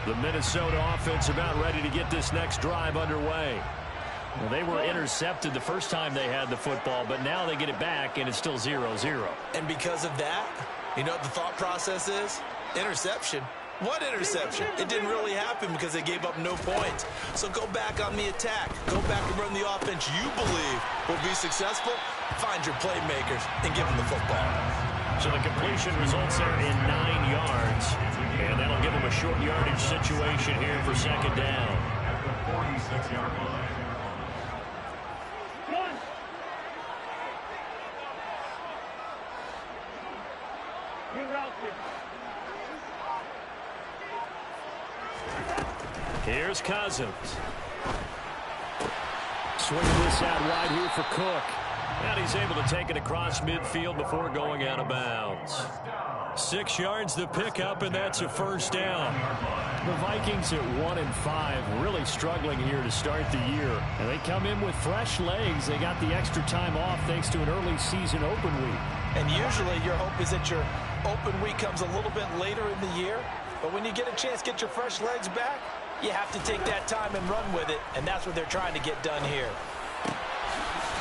The Minnesota offense about ready to get this next drive underway. Well, they were intercepted the first time they had the football, but now they get it back, and it's still 0-0. And because of that, you know what the thought process is? Interception. What interception? It didn't really happen because they gave up no points. So go back on the attack. Go back and run the offense you believe will be successful. Find your playmakers and give them the football. So the completion results there in 9 yards. And that'll give them a short yardage situation here for second down. At the 46-yard line. Here's Cousins. Swinging this out wide here for Cook. And he's able to take it across midfield before going out of bounds. 6 yards the pickup, and that's a first down. The Vikings at 1-5, really struggling here to start the year. And they come in with fresh legs. They got the extra time off thanks to an early season open week. And usually your hope is that your open week comes a little bit later in the year. But when you get a chance to get your fresh legs back, you have to take that time and run with it. And that's what they're trying to get done here.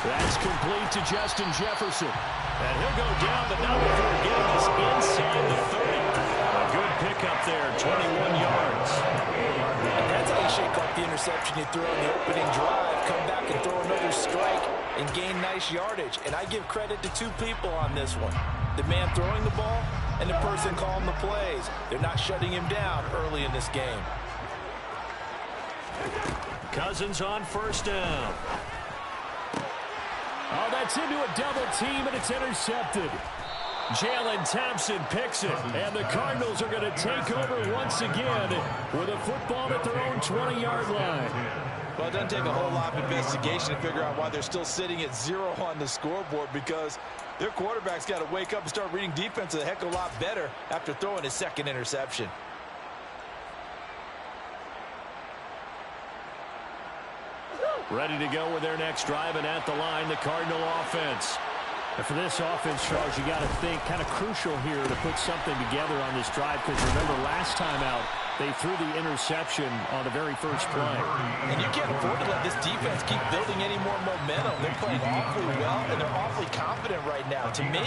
That's complete to Justin Jefferson. And he'll go down, but not before getting this inside the 30. A good pickup there, 21 yards. And that's how you shake off the interception you threw on the opening drive. Come back and throw another strike and gain nice yardage. And I give credit to 2 people on this one. The man throwing the ball and the person calling the plays. They're not shutting him down early in this game. Cousins on first down. Oh, that's into a double team, and it's intercepted. Jalen Thompson picks it, and the Cardinals are going to take over once again with a football at their own 20-yard line. Well, it doesn't take a whole lot of investigation to figure out why they're still sitting at 0 on the scoreboard, because their quarterback's got to wake up and start reading defense a heck of a lot better after throwing his second interception. Ready to go with their next drive, and at the line, the Cardinal offense. And for this offense, Charles, you got to think kind of crucial here to put something together on this drive, because remember last time out, they threw the interception on the very first play. And you can't afford to let this defense keep building any more momentum. They're playing awfully well, and they're awfully confident right now. To me,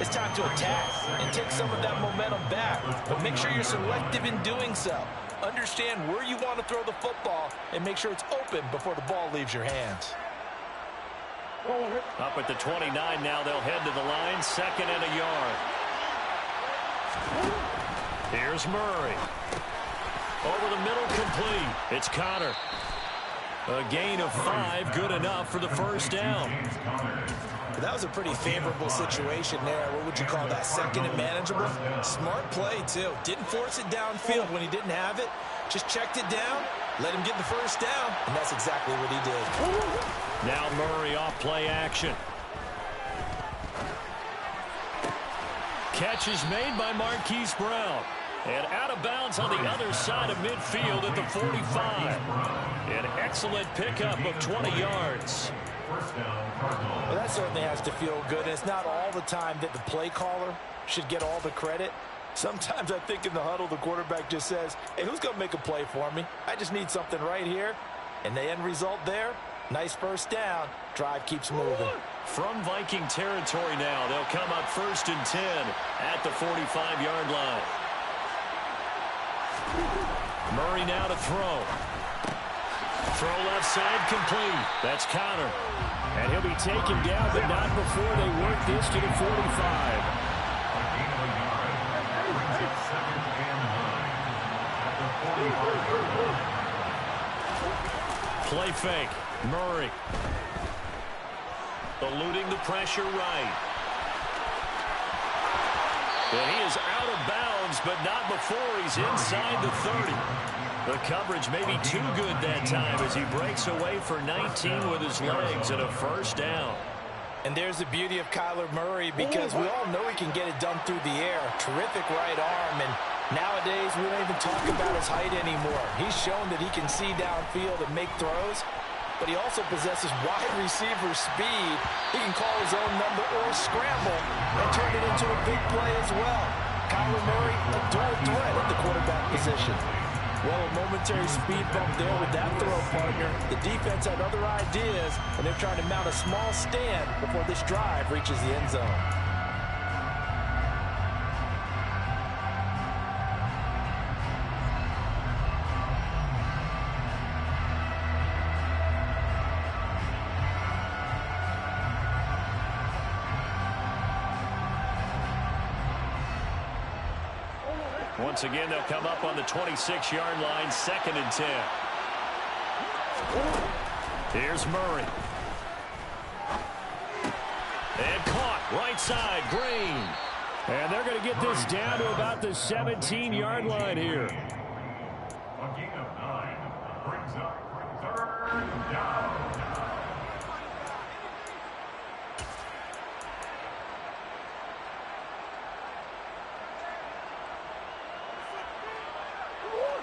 it's time to attack and take some of that momentum back. But make sure you're selective in doing so. Understand where you want to throw the football and make sure it's open before the ball leaves your hands. Up at the 29 now, they'll head to the line, 2nd and a yard. Here's Murray. Over the middle, complete. It's Connor. A gain of 5, good enough for the first down. That was a pretty favorable situation there. What would you call that? 2nd and manageable? Smart play, too. Didn't force it downfield when he didn't have it. Just checked it down, let him get the first down, and that's exactly what he did. Now Murray off play action. Catch is made by Marquise Brown. And out of bounds on the other side of midfield at the 45. An excellent pickup of 20 yards. Well, that certainly has to feel good. And it's not all the time that the play caller should get all the credit. Sometimes I think in the huddle, the quarterback just says, hey, who's going to make a play for me? I just need something right here. And the end result there, nice first down. Drive keeps moving. From Viking territory now, they'll come up 1st and 10 at the 45-yard line. Murray now to throw. Throw left side, complete. That's Connor. And he'll be taken down, but not before they work this to the 45. Play fake. Murray. Eluding the pressure right. And he is out of bounds, but not before he's inside the 30. The coverage may be too good that time as he breaks away for 19 with his legs and a first down. And there's the beauty of Kyler Murray, because we all know he can get it done through the air. Terrific right arm, and nowadays we don't even talk about his height anymore. He's shown that he can see downfield and make throws, but he also possesses wide receiver speed. He can call his own number or scramble and turn it into a big play as well. Kyler Murray, a dual threat at the quarterback position. Well, a momentary speed bump there with that throw, partner. The defense had other ideas, and they're trying to mount a small stand before this drive reaches the end zone. Once again, they'll come up on the 26-yard line, 2nd and 10. Here's Murray. And caught, right side, Green. And they're going to get this down to about the 17-yard line here. A gain of 9 brings up 3rd down.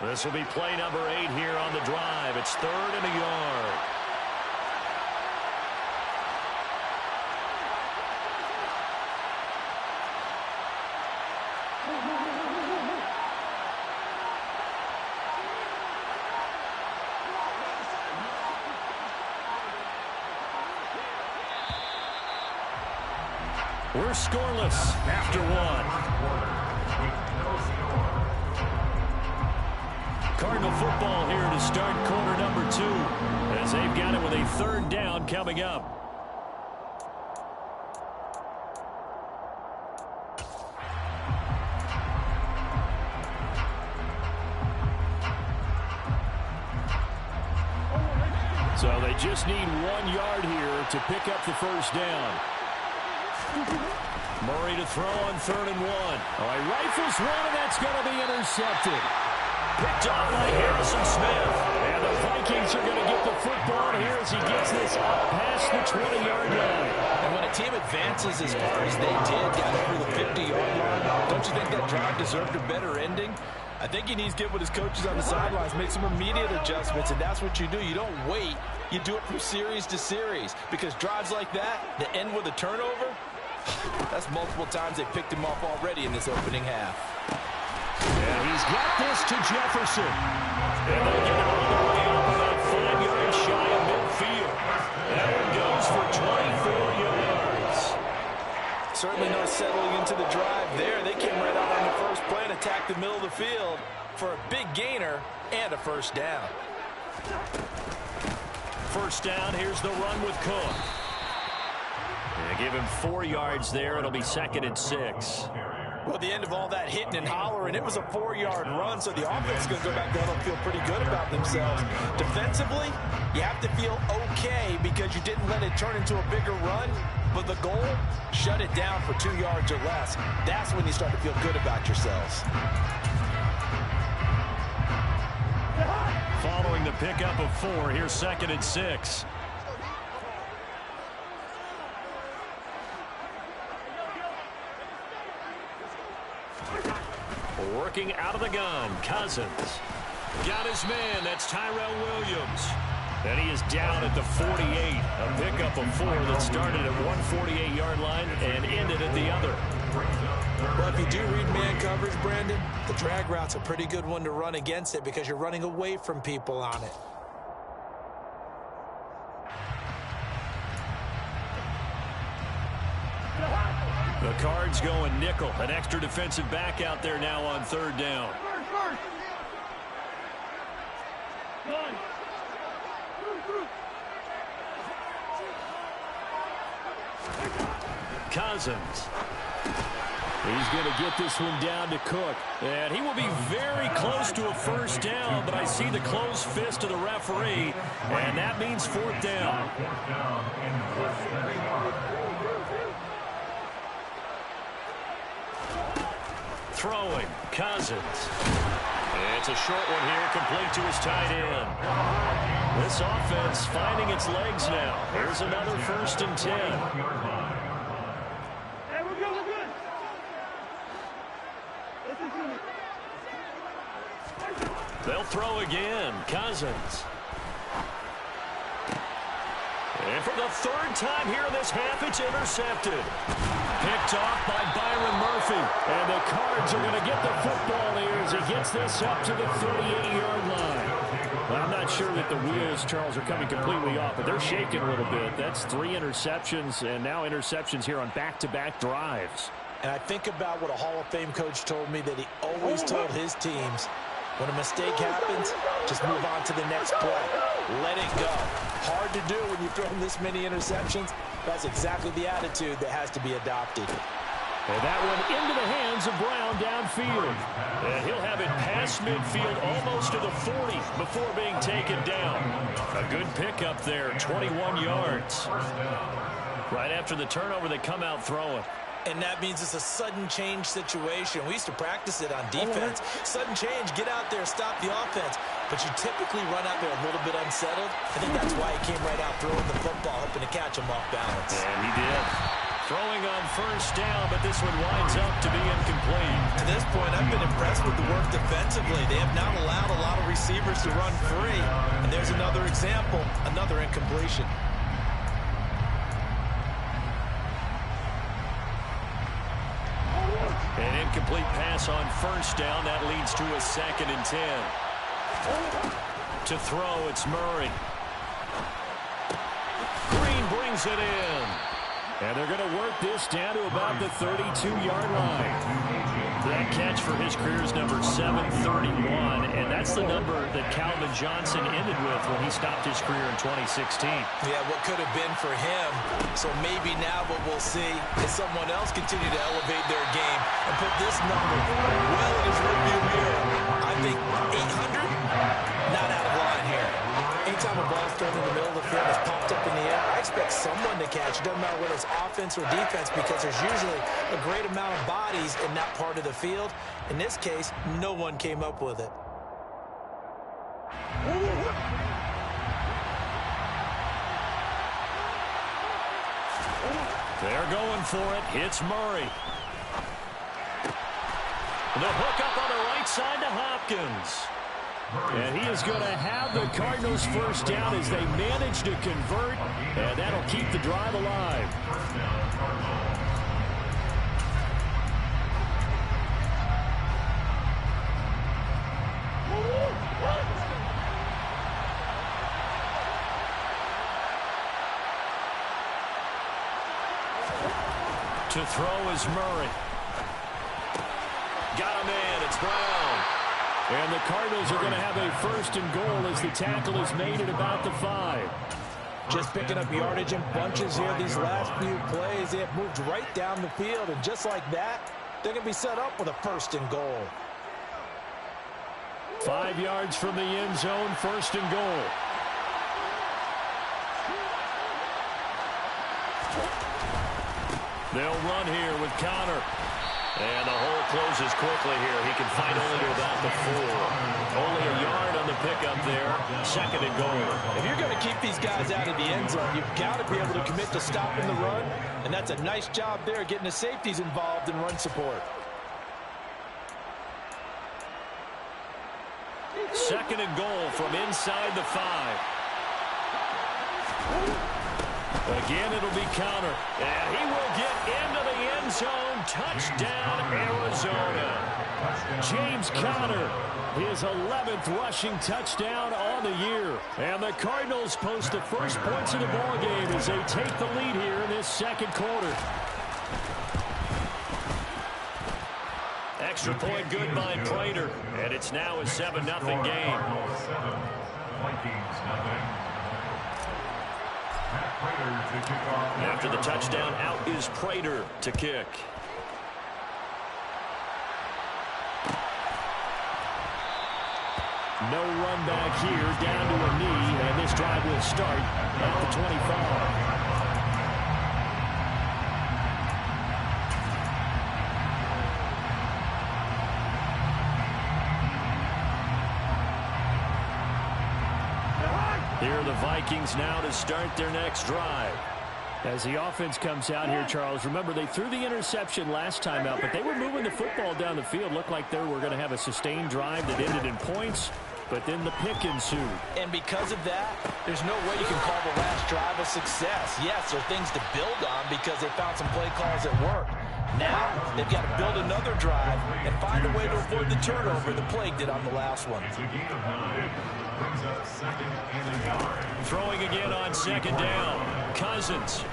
This will be play number 8 here on the drive. It's 3rd and a yard. We're scoreless after 1. Cardinal football here to start quarter number 2 as they've got it with a 3rd down coming up. So they just need 1 yard here to pick up the 1st down. Murray to throw on 3rd and 1. All right, rifles one, and that's going to be intercepted. Picked off by Harrison Smith. And the Vikings are going to get the football here as he gets this up past the 20-yard line. And when a team advances as far as they did, got over the 50-yard line, don't you think that drive deserved a better ending? I think he needs to get with his coaches on the sidelines, make some immediate adjustments, and that's what you do. You don't wait. You do it from series to series, because drives like that end with a turnover, that's multiple times they picked him off already in this opening half. And he's got this to Jefferson. And they'll get it all the way up about 5 yards shy of midfield. That one goes for 24 yards. Certainly no settling into the drive there. They came right out on the first play and attacked the middle of the field for a big gainer and a 1st down. 1st down, here's the run with Cook. And give him 4 yards there. It'll be 2nd and 6. Well, at the end of all that hitting and hollering, it was a 4-yard run, so the offense is going to go back down and feel pretty good about themselves. Defensively, you have to feel okay because you didn't let it turn into a bigger run, but the goal, shut it down for 2 yards or less. That's when you start to feel good about yourselves. Following the pickup of 4, here's 2nd and 6. Working out of the gun, Cousins. Got his man, that's Tyrell Williams. And he is down at the 48. A pickup of 4 that started at 148-yard line and ended at the other. Well, if you do read man coverage, Brandon, the drag route's a pretty good one to run against it because you're running away from people on it. The Cards going nickel. An extra defensive back out there now on 3rd down. Cousins. He's going to get this one down to Cook. And he will be very close to a 1st down, but I see the closed fist of the referee, and that means 4th down. Throwing, Cousins. It's a short one here, complete to his tight end. This offense finding its legs now. Here's another 1st and 10. Hey, we're good, we're good. They'll throw again, Cousins. And for the 3rd time here in this half, it's intercepted. Picked off by Byron Murphy. And the Cards are going to get the football here as he gets this up to the 38-yard line. Well, I'm not sure that the wheels, Charles, are coming completely off, but they're shaking a little bit. That's 3 interceptions, and now interceptions here on back-to-back drives. And I think about what a Hall of Fame coach told me that he always told his teams, when a mistake happens, just move on to the next play. Let it go. Hard to do when you've thrown this many interceptions. That's exactly the attitude that has to be adopted. And that one into the hands of Brown downfield. And he'll have it past midfield almost to the 40 before being taken down. A good pickup there, 21 yards. Right after the turnover, they come out throwing. And that means it's a sudden change situation. We used to practice it on defense. Sudden change, get out there, stop the offense. But you typically run out there a little bit unsettled. I think that's why he came right out throwing the football, hoping to catch him off balance. And he did. Throwing on first down, but this one winds up to be incomplete. To this point, I've been impressed with the work defensively. They have not allowed a lot of receivers to run free. And there's another example, another incompletion. An incomplete pass on first down. That leads to a 2nd and 10. To throw, it's Murray. Green brings it in. And they're going to work this down to about the 32-yard line. That catch for his career is number 731, and that's the number that Calvin Johnson ended with when he stopped his career in 2016. Yeah, what could have been for him. So maybe now what we'll see is someone else continue to elevate their game and put this number well in his rearview mirror. I think 800, not out of line here. Anytime a ball's thrown in the middle of the field, it's popped up in the air, I expect someone to catch. It doesn't matter whether it's offense or defense, because there's usually a great amount of bodies in that part of the field. In this case, no one came up with it. They're going for it. Hits Murray. The hook up on the right side to Hopkins. And he is going to have the Cardinals first down as they manage to convert, and that'll keep the drive alive. To throw is Murray. Got him in. It's Brown. And the Cardinals are going to have a 1st and goal as the tackle is made at about the 5. Just picking up yardage in bunches here these last few plays. They have moved right down the field, and just like that, they're going to be set up with a 1st and goal. 5 yards from the end zone, 1st and goal. They'll run here with Connor. And the hole closes quickly here. He can fight only to about the 4. Only a yard on the pickup there. 2nd and goal. If you're going to keep these guys out of the end zone, you've got to be able to commit to stopping the run. And that's a nice job there, getting the safeties involved in run support. 2nd and goal from inside the 5. Again, it'll be Connor. And he will get into the end zone. Touchdown, Arizona. James Conner, his 11th rushing touchdown on the year. And the Cardinals post the first points of the ballgame as they take the lead here in this 2nd quarter. Extra point good by Prater. And it's now a 7-0 game. After the touchdown, out is Prater to kick. No run back here, down to a knee, and this drive will start at the 25. Here are the Vikings now to start their next drive. As the offense comes out here, Charles, remember they threw the interception last time out, but they were moving the football down the field. Looked like they were going to have a sustained drive that ended in points, but then the pick ensued. And because of that, there's no way you can call the last drive a success. Yes, there are things to build on because they found some play calls that worked. Now they've got to build another drive and find a way to avoid the turnover the play did on the last one. It's a gain of 9. Brings up 2nd and a yard. Throwing again on 2nd down. Cousins.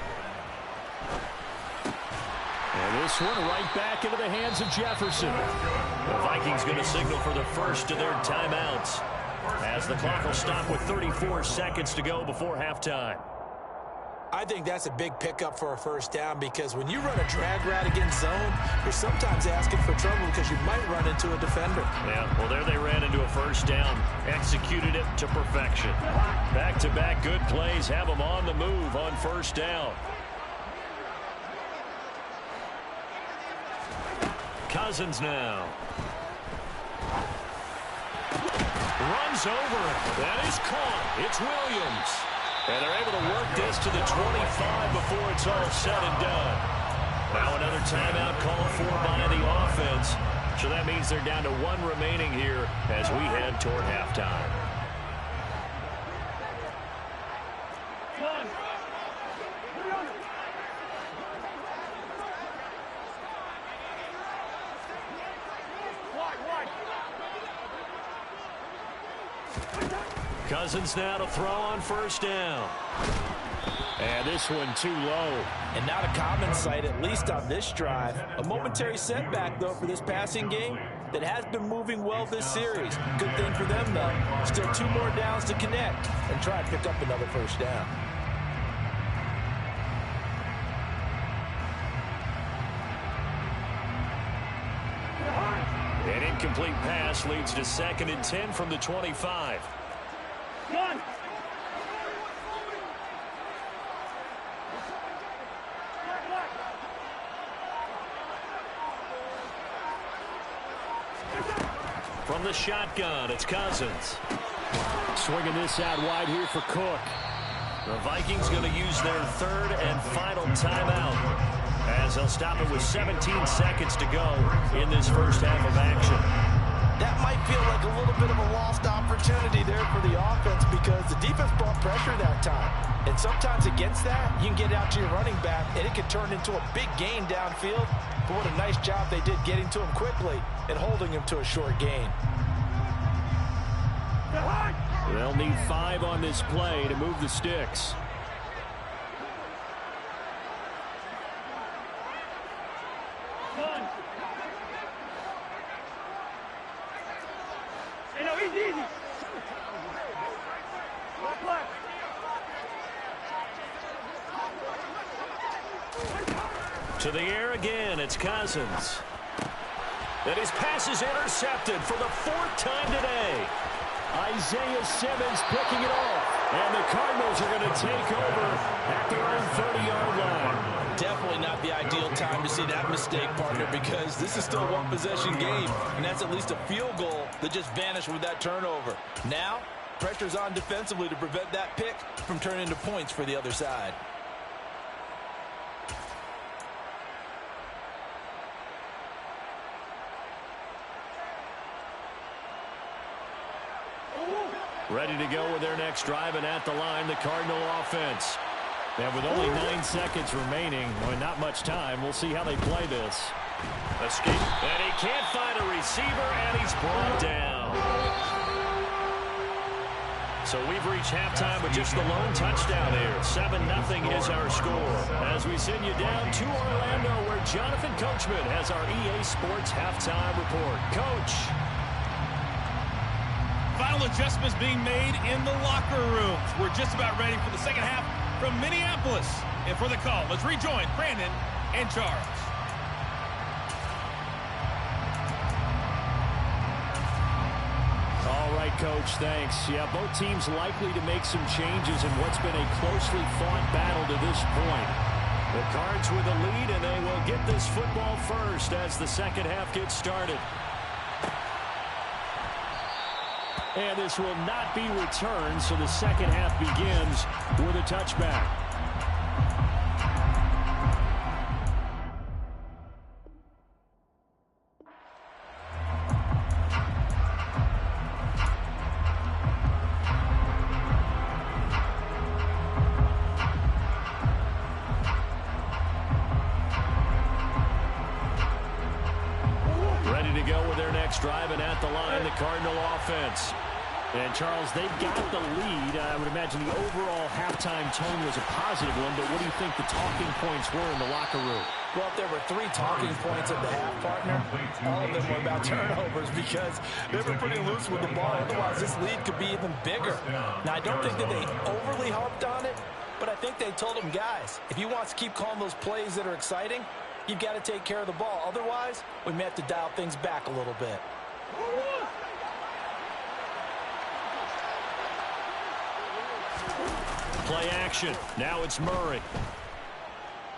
And this one right back into the hands of Jefferson. The Vikings going to signal for the first of their timeouts, as the clock will stop with 34 seconds to go before halftime. I think that's a big pickup for a first down, because when you run a drag route against zone, you're sometimes asking for trouble because you might run into a defender. Yeah, well, there they ran into a first down. Executed it to perfection. Back-to-back good plays have them on the move on first down. Cousins now. Runs over it. That is caught. It's Williams. And they're able to work this to the 25 before it's all said and done. Now another timeout called for by the offense. So that means they're down to 1 remaining here as we head toward halftime. Cousins now to throw on first down. And this one too low. And not a common sight, at least on this drive. A momentary setback, though, for this passing game that has been moving well this series. Good thing for them, though. Still 2 more downs to connect and try and pick up another first down. An incomplete pass leads to 2nd and 10 from the 25. One. From the shotgun, it's Cousins. Swinging this out wide here for Cook. The Vikings going to use their 3rd and final timeout, as they'll stop it with 17 seconds to go in this first half of action. That might feel like a little bit of a lost opportunity there for the offense, because the defense brought pressure that time. And sometimes against that, you can get out to your running back, and it can turn into a big gain downfield. But what a nice job they did getting to him quickly and holding him to a short gain. They'll need 5 on this play to move the sticks. To the air again, it's Cousins. And his pass is intercepted for the 4th time today. Isaiah Simmons picking it off. And the Cardinals are going to take over at their own 30-yard line. Definitely not the ideal time to see that mistake, partner, because this is still a 1-possession game, and that's at least a field goal that just vanished with that turnover. Now, pressure's on defensively to prevent that pick from turning into points for the other side. Ready to go with their next drive, and at the line, the Cardinal offense. And with only 9 seconds remaining, well, not much time, we'll see how they play this. Escape, and he can't find a receiver, and he's brought down. So we've reached halftime with just the lone touchdown here. 7-0 is our score. As we send you down to Orlando, where Jonathan Coachman has our EA Sports halftime report. Coach. Final adjustments being made in the locker rooms. We're just about ready for the second half from Minneapolis. And for the call, let's rejoin Brandon and Charles. All right, Coach, thanks. Yeah, both teams likely to make some changes in what's been a closely fought battle to this point. The Cards with a lead, and they will get this football first as the second half gets started. And this will not be returned, so the second half begins with a touchback. go with their next drive, and at the line, the Cardinal offense. And, Charles, they've got the lead. I would imagine the overall halftime tone was a positive one, but what do you think the talking points were in the locker room? Well, if there were 3 talking points at the half, partner, all of them were about turnovers because they were pretty loose with the ball. Otherwise, this lead could be even bigger. Now, I don't think that they overly harped on it, but I think they told them, guys, if you want to keep calling those plays that are exciting, you've got to take care of the ball. Otherwise, we may have to dial things back a little bit. Play action. Now it's Murray.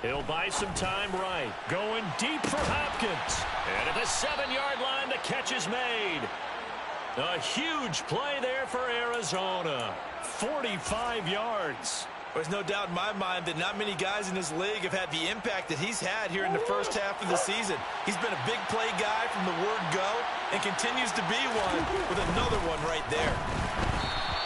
He'll buy some time right. Going deep for Hopkins. And at the 7-yard line, the catch is made. A huge play there for Arizona. 45 yards. There's no doubt in my mind that not many guys in this league have had the impact that he's had here in the first half of the season. He's been a big play guy from the word go and continues to be one with another one right there.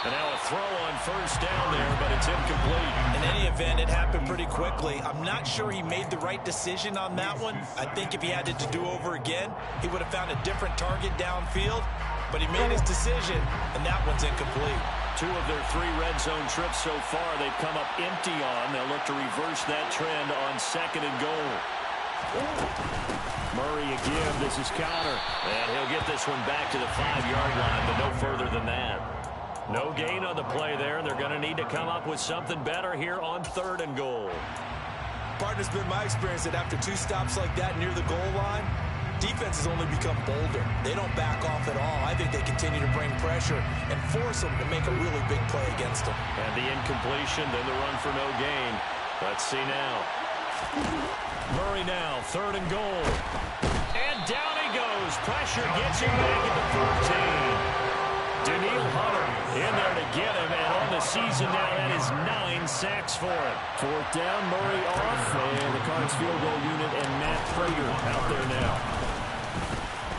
And now a throw on first down there, but it's incomplete. In any event, it happened pretty quickly. I'm not sure he made the right decision on that one. I think if he had it to do over again, he would have found a different target downfield. But he made his decision, and that one's incomplete. 2 of their 3 red zone trips so far, they've come up empty on. They'll look to reverse that trend on 2nd and goal. Murray again. This is Connor. And he'll get this one back to the 5-yard line, but no further than that. No gain on the play there. They're going to need to come up with something better here on 3rd and goal. Partner's been my experience that after 2 stops like that near the goal line, defenses only become bolder. They don't back off at all. I think they continue to bring pressure and force them to make a really big play against them. And the incompletion, then the run for no gain. Let's see now. Murray now, 3rd and goal. And down he goes. Pressure gets him back at the 14. Daniil Hunter in there to get him, and on the season now, that is 9 sacks for him. 4th down, Murray off, and the Cards field goal unit and Matt Prater out there now.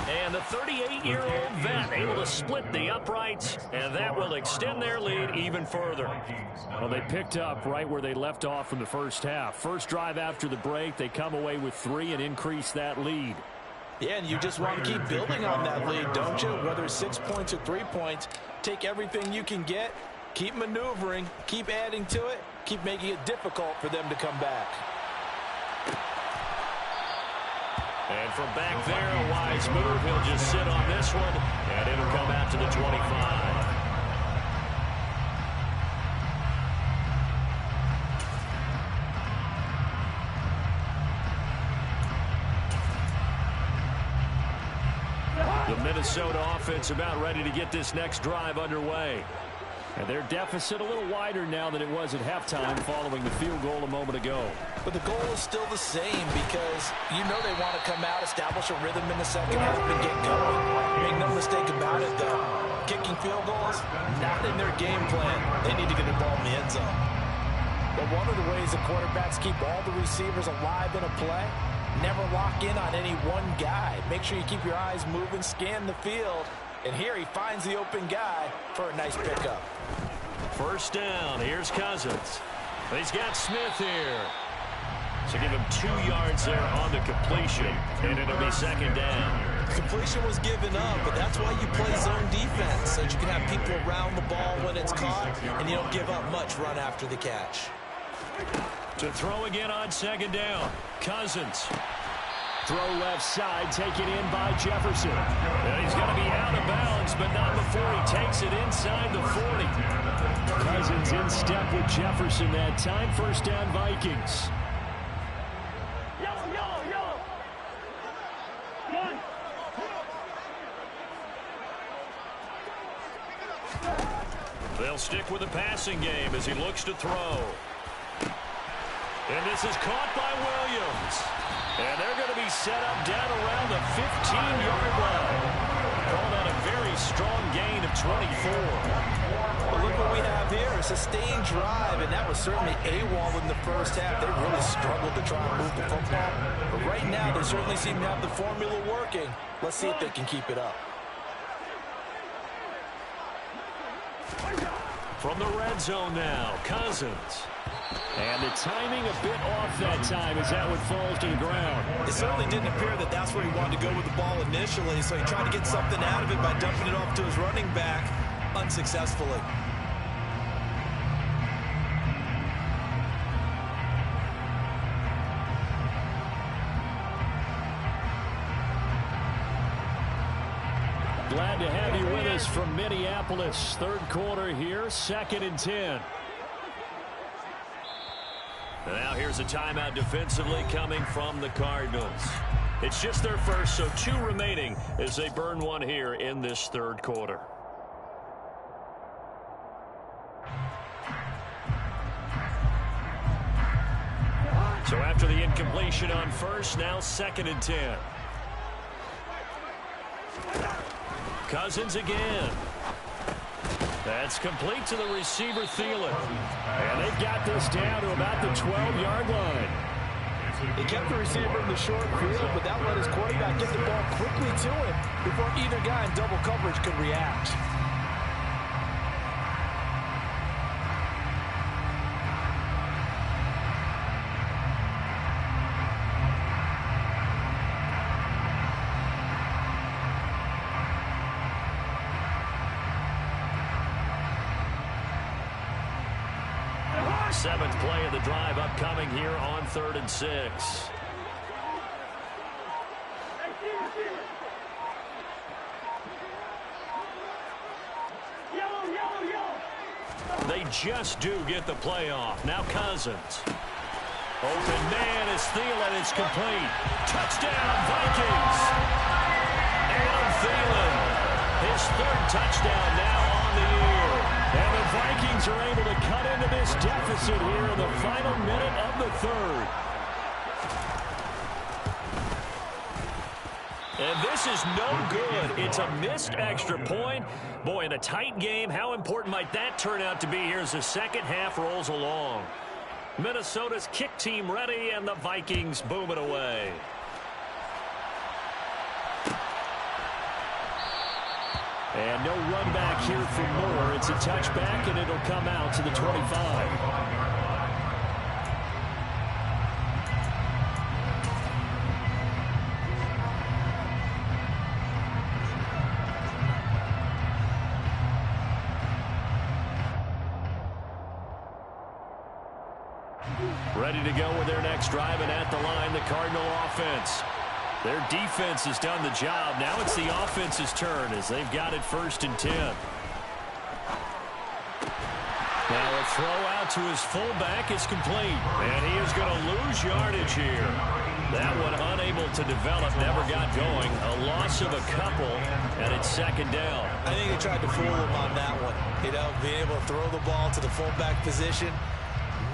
And the 38-year-old vet able to split the uprights, and that will extend their lead even further. Well, they picked up right where they left off from the first half. First drive after the break, they come away with 3 and increase that lead. Yeah, and you just want to keep building on that lead, don't you? Whether it's 6 points or 3 points, take everything you can get, keep maneuvering, keep adding to it, keep making it difficult for them to come back. And from back there, a wise move. He'll just sit on this one, and it'll come out to the 25. The Minnesota offense about ready to get this next drive underway. And their deficit a little wider now than it was at halftime following the field goal a moment ago. But the goal is still the same because you know they want to come out, establish a rhythm in the second half and get going. Make no mistake about it, though. Kicking field goals, not in their game plan. They need to get the ball in the end zone. But one of the ways the quarterbacks keep all the receivers alive in a play, never lock in on any one guy. Make sure you keep your eyes moving, scan the field. And here he finds the open guy for a nice pickup. First down. Here's Cousins. He's got Smith here. So give him 2 yards there on the completion. And it'll be 2nd down. Completion was given up, but that's why you play zone defense, so that you can have people around the ball when it's caught, and you don't give up much run after the catch. To throw again on 2nd down. Cousins. Throw left side, taken in by Jefferson. And he's going to be out of bounds, but not before he takes it inside the 40. Cousins in step with Jefferson that time. First down, Vikings. They'll stick with the passing game as he looks to throw. And this is caught by Williams. And they're going to be set up down around the 15-yard line. Call that a very strong gain of 24. Well, look what we have here. A sustained drive, and that was certainly AWOL in the first half. They really struggled to try and move the football. But right now, they certainly seem to have the formula working. Let's see if they can keep it up. From the red zone now, Cousins. And the timing a bit off that time as that one falls to the ground. It certainly didn't appear that that's where he wanted to go with the ball initially, so he tried to get something out of it by dumping it off to his running back unsuccessfully. Glad to have you with us from Minneapolis. Third quarter here, 2nd and 10. Now here's a timeout defensively coming from the Cardinals. It's just their first, so 2 remaining as they burn one here in this third quarter. So after the incompletion on first, now 2nd and 10. Cousins again. That's complete to the receiver, Thielen. And they've got this down to about the 12-yard line. He kept the receiver in the short field, but that let his quarterback get the ball quickly to him before either guy in double coverage could react. Seventh play of the drive upcoming here on 3rd and 6. They just do get the play off. Now Cousins. Open man is Thielen. It's complete. Touchdown, Vikings. And Thielen. His 3rd touchdown now on the year. And the Vikings are able to cut into this deficit here in the final minute of the 3rd. And this is no good. It's a missed extra point. Boy, in a tight game, how important might that turn out to be here as the second half rolls along? Minnesota's kick team ready, and the Vikings boom it away. And no run back here for Moore. It's a touchback, and it'll come out to the 25. Ready to go with their next drive, and at the line, the Cardinal offense. Their defense has done the job. Now it's the offense's turn as they've got it 1st and 10. Now a throw out to his fullback is complete. And he is going to lose yardage here. That one unable to develop, never got going. A loss of a couple, and it's 2nd down. I think they tried to fool him on that one. You know, being able to throw the ball to the fullback position.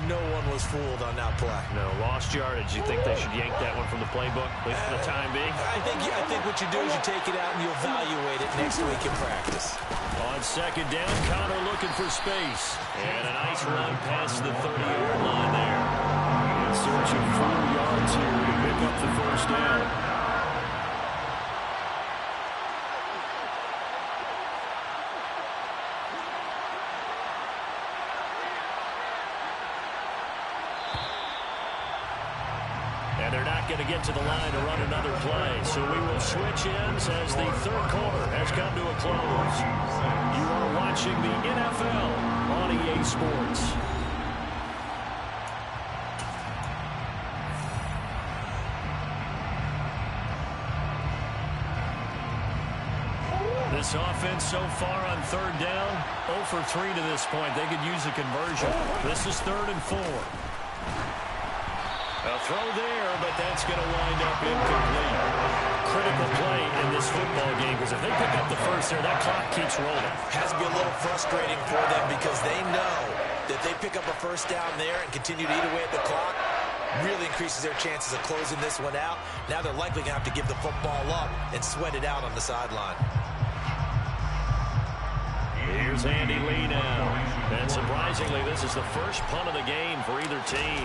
No one was fooled on that play. No, lost yardage. You think they should yank that one from the playbook, at least for the time being? I think what you do is you take it out and you evaluate it next week in practice. On 2nd down, Connor looking for space. And a nice run past the 30-yard line there. In search of 4 yards here to pick up the 1st down. And they're not going to get to the line to run another play. So we will switch ends as the 3rd quarter has come to a close. You are watching the NFL on EA Sports. This offense so far on 3rd down, 0 for 3 to this point. They could use a conversion. This is 3rd and 4. A throw there, but that's going to wind up incomplete. Critical play in this football game, because if they pick up the first there, that clock keeps rolling. Has to be a little frustrating for them because they know that they pick up a 1st down there and continue to eat away at the clock, really increases their chances of closing this one out. Now they're likely going to have to give the football up and sweat it out on the sideline. Here's Andy Lee now. And surprisingly, this is the first punt of the game for either team.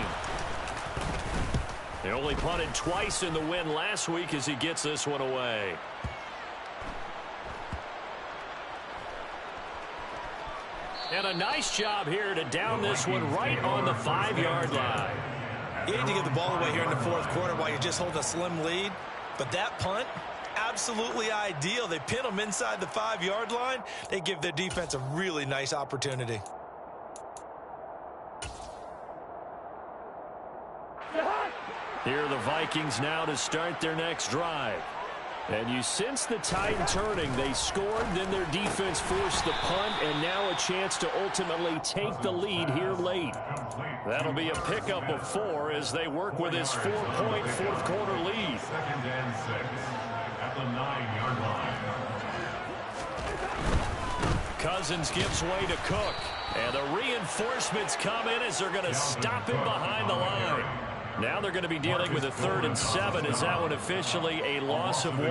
They only punted twice in the win last week as he gets this one away. And a nice job here to down this one right on the 5-yard line. You hate to get the ball away here in the fourth quarter while you're just holding a slim lead. But that punt, absolutely ideal. They pin them inside the 5-yard line. They give their defense a really nice opportunity. Here are the Vikings now to start their next drive. And you sense the tide turning. They scored, then their defense forced the punt, and now a chance to ultimately take the lead here late. That'll be a pickup of 4 as they work with this 4-point fourth-quarter lead. 2nd and 6 at the 9-yard line. Cousins gives way to Cook. And the reinforcements come in as they're going to stop him behind the line. Now they're going to be dealing with a 3rd and 7. Is that one officially a loss of 1?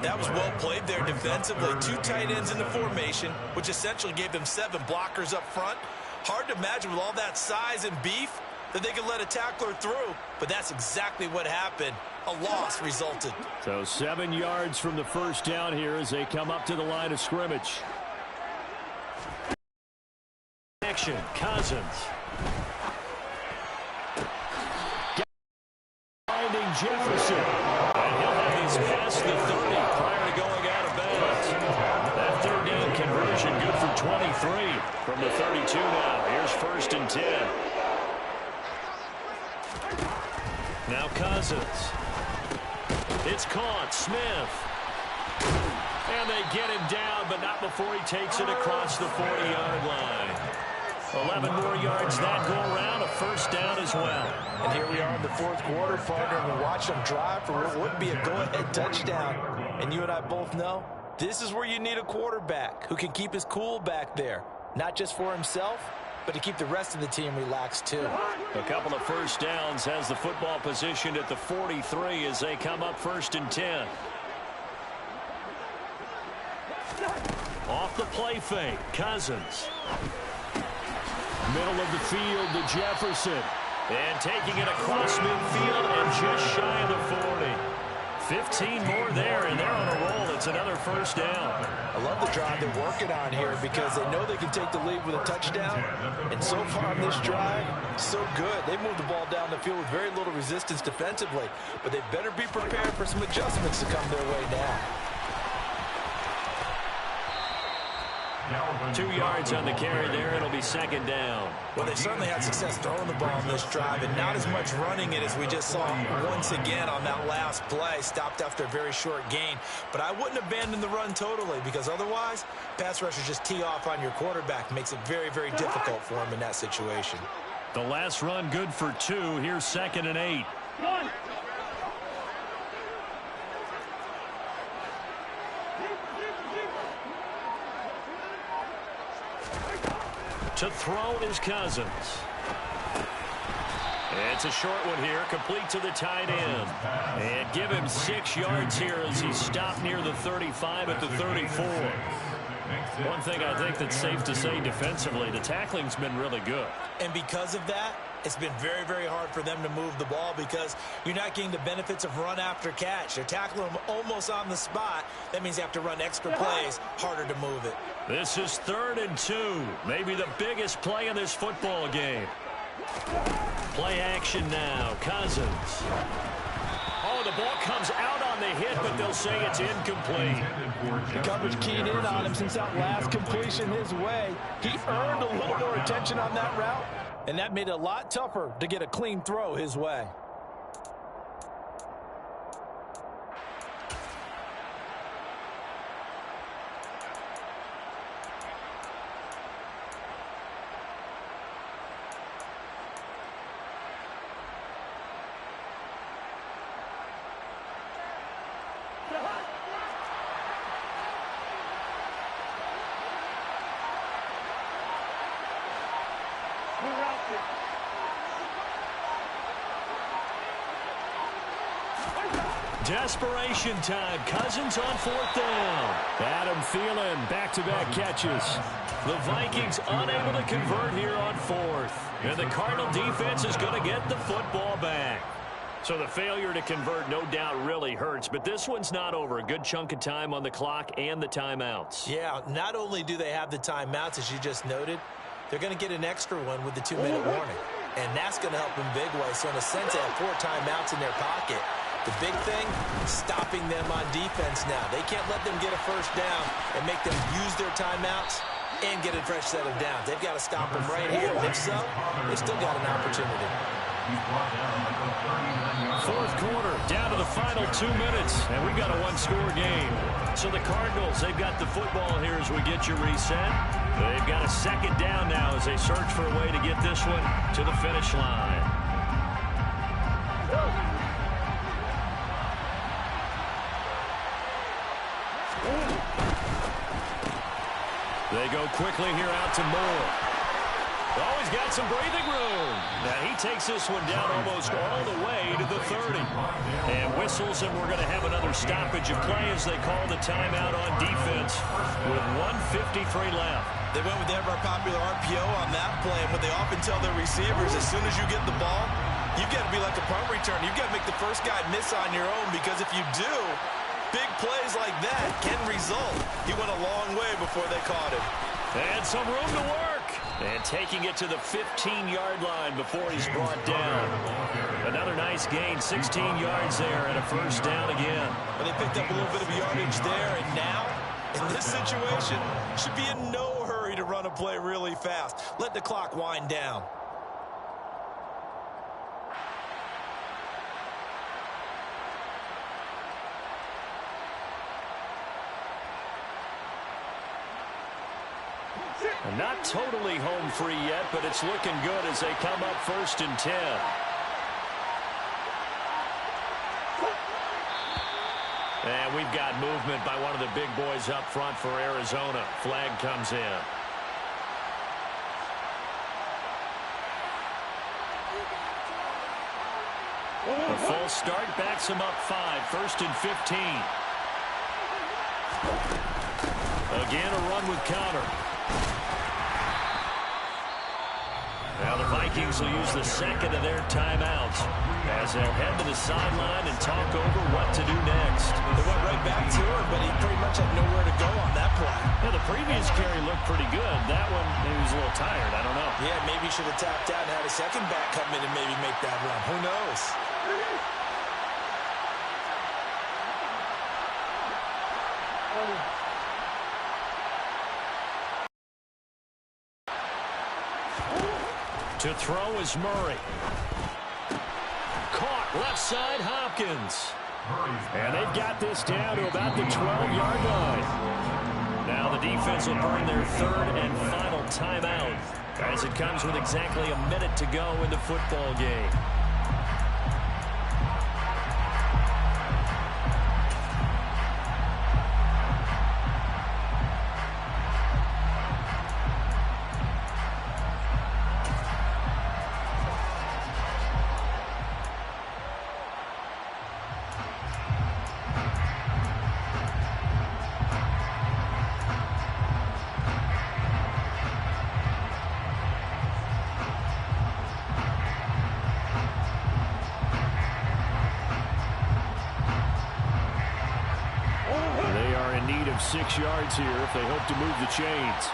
That was well played there defensively. 2 tight ends in the formation, which essentially gave them 7 blockers up front. Hard to imagine with all that size and beef that they could let a tackler through, but that's exactly what happened. A loss resulted. So 7 yards from the first down here as they come up to the line of scrimmage. Action, Cousins. Finding Jefferson. And he'll have these past the 30 prior to going out of bounds. That 3rd down conversion good for 23 from the 32 now. Here's 1st and 10. Now Cousins. It's caught. Smith. And they get him down, but not before he takes it across the 40-yard line. 11 more yards that go around, a 1st down as well. And here we are in the fourth quarter, partner, and we watch them drive for what would be a go-ahead touchdown. And you and I both know this is where you need a quarterback who can keep his cool back there, not just for himself, but to keep the rest of the team relaxed too. A couple of 1st downs, has the football positioned at the 43 as they come up 1st and 10. Off the play fake, Cousins. Middle of the field to Jefferson. And taking it across midfield and just shy of the 40. 15 more there, and they're on a roll. It's another 1st down. I love the drive they're working on here because they know they can take the lead with a touchdown. And so far on this drive, so good. They moved the ball down the field with very little resistance defensively. But they better be prepared for some adjustments to come their way now. 2 yards on the carry there. It'll be 2nd down. Well, they certainly had success throwing the ball on this drive and not as much running it as we just saw once again on that last play. Stopped after a very short gain. But I wouldn't abandon the run totally because otherwise, pass rushers just tee off on your quarterback. Makes it very, very difficult for him in that situation. The last run good for 2. Here's 2nd and 8. To throw is Cousins. It's a short one here, complete to the tight end. And give him 6 yards here as he stopped near the 35 at the 34. One thing I think that's safe to say defensively, the tackling's been really good. And because of that, it's been very, very hard for them to move the ball because you're not getting the benefits of run after catch. They're tackling them almost on the spot. That means you have to run extra plays, harder to move it. This is 3rd and 2, maybe the biggest play in this football game. Play action now, Cousins. Oh, the ball comes out on the hit, but they'll say it's incomplete. The coverage keyed in on him since that last completion his way. He earned a little more attention on that route, and that made it a lot tougher to get a clean throw his way. Desperation time. Cousins on 4th down. Adam Thielen, back-to-back catches. The Vikings unable to convert here on 4th. And the Cardinal defense is going to get the football back. So the failure to convert no doubt really hurts, but this one's not over. A good chunk of time on the clock and the timeouts. Yeah, not only do they have the timeouts, as you just noted, they're going to get an extra one with the 2-minute warning. And that's going to help them big way. So in a sense, they have 4 timeouts in their pocket. The big thing, stopping them on defense now. They can't let them get a first down and make them use their timeouts and get a fresh set of downs. They've got to stop them right here. And if so, they still got an opportunity. Fourth quarter, down to the final 2 minutes, and we've got a one-score game. So the Cardinals, they've got the football here as we get you reset. They've got a second down now as they search for a way to get this one to the finish line. They go quickly here out to Moore. Oh, he's got some breathing room. Now he takes this one down almost all the way to the 30. And whistles, and we're going to have another stoppage of play as they call the timeout on defense with 1:53 left. They went with the ever-popular RPO on that play, and what they often tell their receivers, as soon as you get the ball, you've got to be like a punt return. You've got to make the first guy miss on your own, because if you do, big plays like that can result. He went a long way before they caught him. And some room to work. And taking it to the 15-yard line before he's brought down. Another nice gain, 16 yards there, and a first down again. Well, they picked up a little bit of yardage there, and now, in this situation, should be in no hurry to run a play really fast. Let the clock wind down. Not totally home free yet, but it's looking good as they come up 1st and 10. And we've got movement by one of the big boys up front for Arizona. Flag comes in. A full start backs him up 5, 1st and 15. Again, a run with counter. Now the Vikings will use the second of their timeouts as they'll head to the sideline and talk over what to do next. They went right back to him, but he pretty much had nowhere to go on that play. Yeah, the previous carry looked pretty good. That one, he was a little tired. I don't know. Yeah, maybe he should have tapped out and had a second back come in and maybe make that run. Who knows? To throw is Murray. Caught left side, Hopkins. And they've got this down to about the 12-yard line. Now the defense will burn their 3rd and final timeout as it comes with exactly a minute to go in the football game. They are in need of 6 yards here if they hope to move the chains.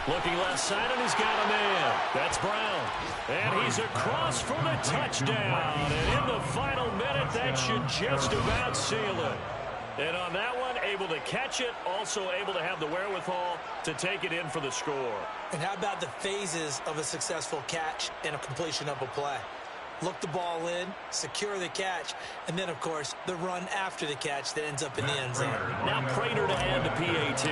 Looking left side, and he's got a man. That's Brown. And he's across for the touchdown. And in the final minute, that should just about seal it. And on that one, able to catch it, also able to have the wherewithal to take it in for the score. And how about the phases of a successful catch and a completion of a play? Look the ball in, secure the catch, and then, of course, the run after the catch that ends up in the end zone. Now Prater to add the PAT.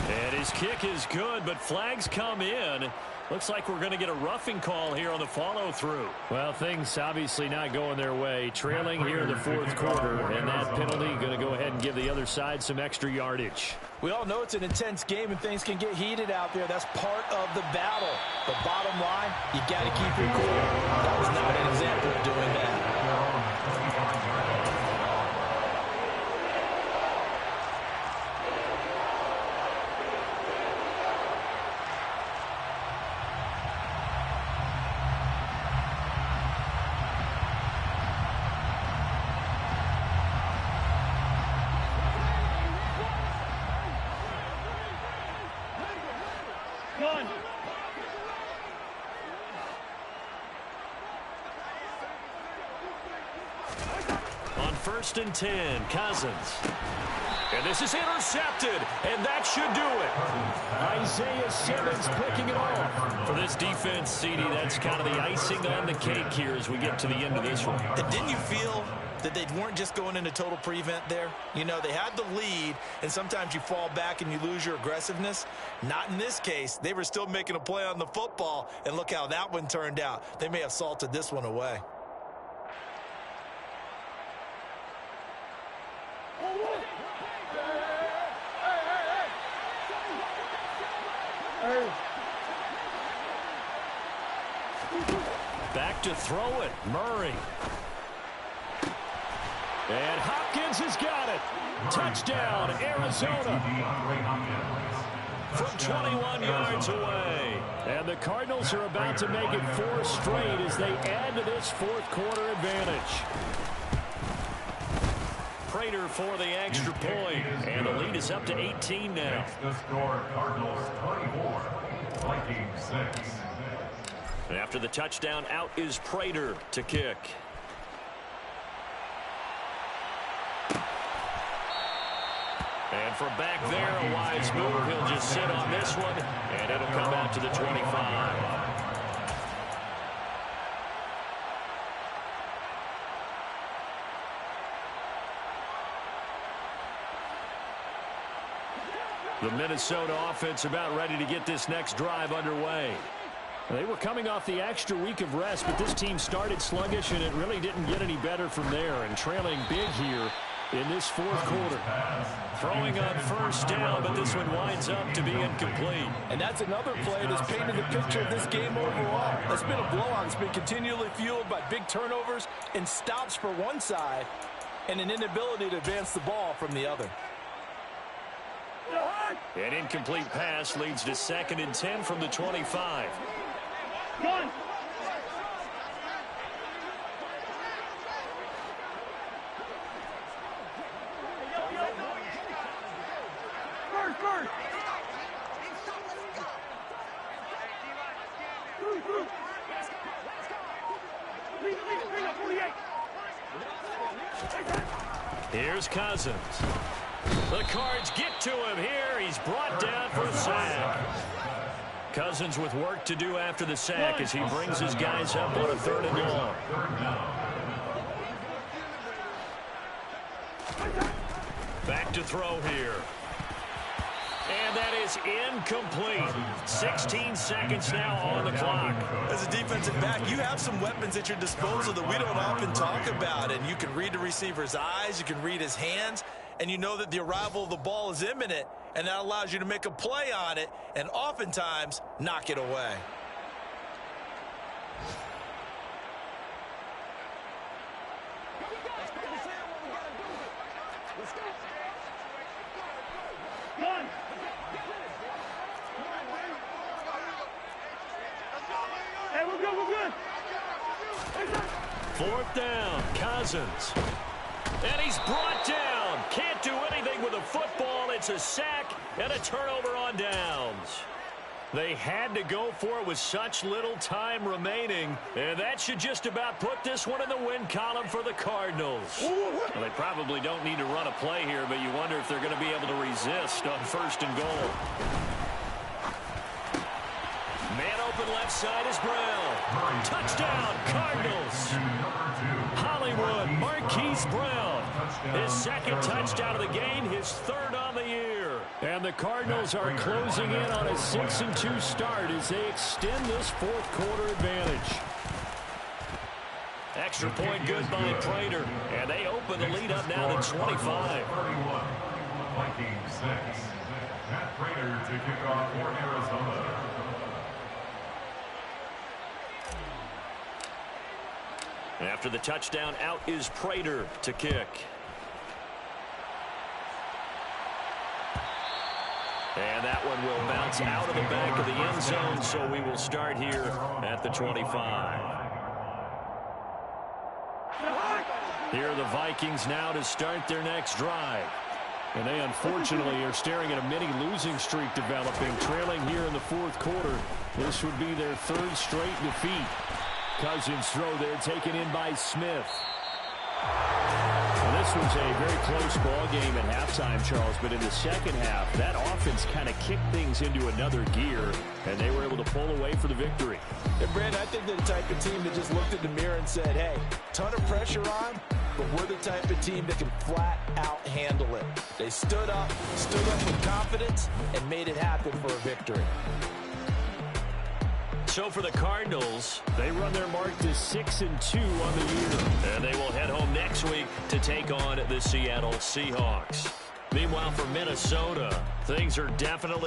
And his kick is good, but flags come in. Looks like we're going to get a roughing call here on the follow-through. Well, things obviously not going their way. Trailing here in the 4th quarter, and that penalty going to go ahead and give the other side some extra yardage. We all know it's an intense game and things can get heated out there. That's part of the battle. But bottom line, you got to keep your cool. That was not an example of doing that. first and 10. Cousins. And this is intercepted, and that should do it. Isaiah Simmons picking it off. For this defense, CD, that's kind of the icing on the cake here as we get to the end of this one. And didn't you feel that they weren't just going into total prevent there? You know, they had the lead, and sometimes you fall back and you lose your aggressiveness. Not in this case. They were still making a play on the football, and look how that one turned out. They may have salted this one away. Back to throw it. Murray. And Hopkins has got it. Touchdown, Arizona. From 21 yards away. And the Cardinals are about to make it 4 straight as they add to this fourth quarter advantage. Prater for the extra point. And the lead is up to 18 now. The score, Cardinals 24, Vikings 6. And after the touchdown, out is Prater to kick. And from back there, a wise move. He'll just sit on this one, and it'll come out to the 25. The Minnesota offense about ready to get this next drive underway. They were coming off the extra week of rest, but this team started sluggish, and it really didn't get any better from there. And trailing big here in this fourth quarter. Throwing on first down, but this one winds up to be incomplete. And that's another play that's painted the picture of this game overall. It's been a blowout. It's been continually fueled by big turnovers and stops for one side and an inability to advance the ball from the other. An incomplete pass leads to 2nd and 10 from the 25. One. Here's Cousins. The Cards get to him here. He's brought down for a sack. Cousins with work to do after the sack as he brings his guys up on a 3rd and long. Back to throw here. And that is incomplete. 16 seconds now on the clock. As a defensive back, you have some weapons at your disposal that we don't often talk about. And you can read the receiver's eyes, you can read his hands, and you know that the arrival of the ball is imminent, and that allows you to make a play on it and oftentimes knock it away. Hey, we're good. 4th down, Cousins. And he's brought down. Can't do anything with a football. It's a sack and a turnover on downs. They had to go for it with such little time remaining. And that should just about put this one in the win column for the Cardinals. Well, they probably don't need to run a play here, but you wonder if they're going to be able to resist on 1st and goal. Man open left side is Brown. Touchdown, Cardinals. Hollywood, Marquise Brown. His 2nd touchdown of the game, his 3rd on the year. And the Cardinals are closing in on a 6-2 start as they extend this fourth quarter advantage. Extra point good by Prater. And they open the lead up now to 25. Vikings 6. Matt Prater to kick off for Arizona. After the touchdown, out is Prater to kick. And that one will bounce out of the back of the end zone, so we will start here at the 25. Here are the Vikings now to start their next drive. And they unfortunately are staring at a mini losing streak developing, trailing here in the fourth quarter. This would be their 3rd straight defeat. Cousins throw there, taken in by Smith. And This was a very close ball game at halftime, Charles, but in the second half, that offense kind of kicked things into another gear, and they were able to pull away for the victory. And Brandon, I think they're the type of team that just looked in the mirror and said, hey, ton of pressure on, but we're the type of team that can flat out handle it. They stood up with confidence, and made it happen for a victory. So for the Cardinals, they run their mark to 6-2 on the year. And they will head home next week to take on the Seattle Seahawks. Meanwhile, for Minnesota, things are definitely